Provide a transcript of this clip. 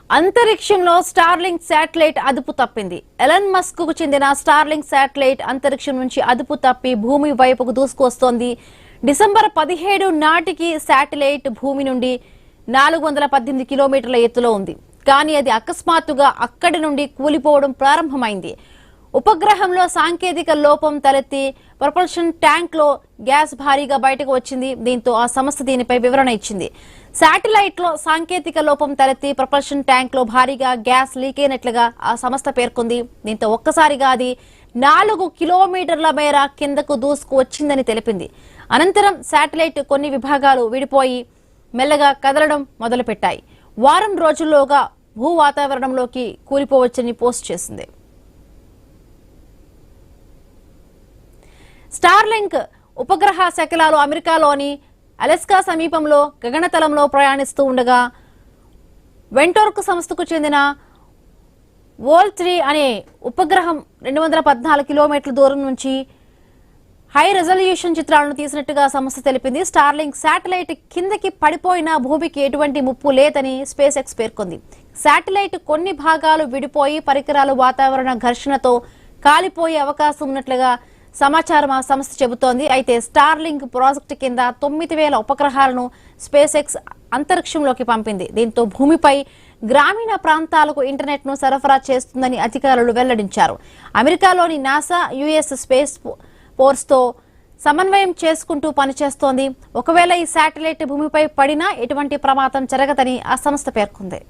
అంతరిక్షంలో Starlink satellite అదుపు తప్పింది. ఎలన్ మస్క్ కు చెందిన స్టార్లింక్ శాటిలైట్ అంతరిక్షం నుంచి అదుపు తప్పి భూమి వైపుకు దూసుకొస్తోంది. డిసెంబర్ 17 నాటికి శాటిలైట్ భూమి నుండి 418 కిలోమీటర్ల ఎత్తులో ఉంది. కానీ అది అకస్మాత్తుగా అక్కడి నుండి కూలిపోవడం ప్రారంభమైంది. ఉపగ్రహంలో సాంకేతిక లోపం తలెత్తి ప్రొపల్షన్ ట్యాంక్ లో గ్యాస్ భారీగా బయటకు వచ్చింది. దీంతో ఆ సంస్థ దీనిపై వివరణ ఇచ్చింది. శాటిలైట్ లో సాంకేతిక లోపం తలెత్తి ప్రొపల్షన్ ట్యాంక్ లో భారీగా గ్యాస్ లీక్ అయినట్లుగా ఆ సంస్థ పేర్కొంది. దీంతో ఒక్కసారిగా అది 4 కిలోమీటర్ల మేర కిందకు దూసుకు వచ్చిందని తెలిపింది. అనంతరం శాటిలైట్ కొన్ని విభాగాలు విడిపోయి మెల్లగా కదలడం మొదలుపెట్టాయి. వారం రోజుల్లోగా భూ వాతావరణంలోకి కూలిపోవచ్చని పోస్ట్ చేసింది. స్టార్లింక్ ఉపగ్రహ శకలాలు అమెరికాలోని అలస్కా సమీపంలో గగనతలంలో ప్రయాణిస్తూ ఉండగా వెంటోర్క్ సంస్థకు చెందిన వోల్3 అనే ఉపగ్రహం 214 కిలోమీటర్ల దూరం నుంచి హై రెజల్యూషన్ చిత్రాలను తీసినట్టుగా సంస్థ తెలిపింది. స్టార్లింక్ శాటిలైట్ కిందకి పడిపోయినా భూమికి ఎటువంటి ముప్పు లేదని స్పేస్ ఎక్స్ పేర్కొంది. శాటిలైట్ కొన్ని భాగాలు విడిపోయి పరికరాలు వాతావరణ ఘర్షణతో కాలిపోయే అవకాశం ఉన్నట్లుగా సమాచారం ఆ సంస్థ చెబుతోంది. అయితే స్టార్లింక్ ప్రాజెక్టు కింద 9000 ఉపగ్రహాలను స్పేస్ ఎక్స్ అంతరిక్షంలోకి పంపింది. దీంతో భూమిపై గ్రామీణ ప్రాంతాలకు ఇంటర్నెట్ ను సరఫరా చేస్తుందని అధికారులు వెల్లడించారు. అమెరికాలోని నాసా యుఎస్ స్పేస్ ఫోర్స్ తో సమన్వయం చేసుకుంటూ పనిచేస్తోంది. ఒకవేళ ఈ శాటిలైట్ భూమిపై పడినా ఎటువంటి ప్రమాదం జరగదని ఆ సంస్థ పేర్కొంది.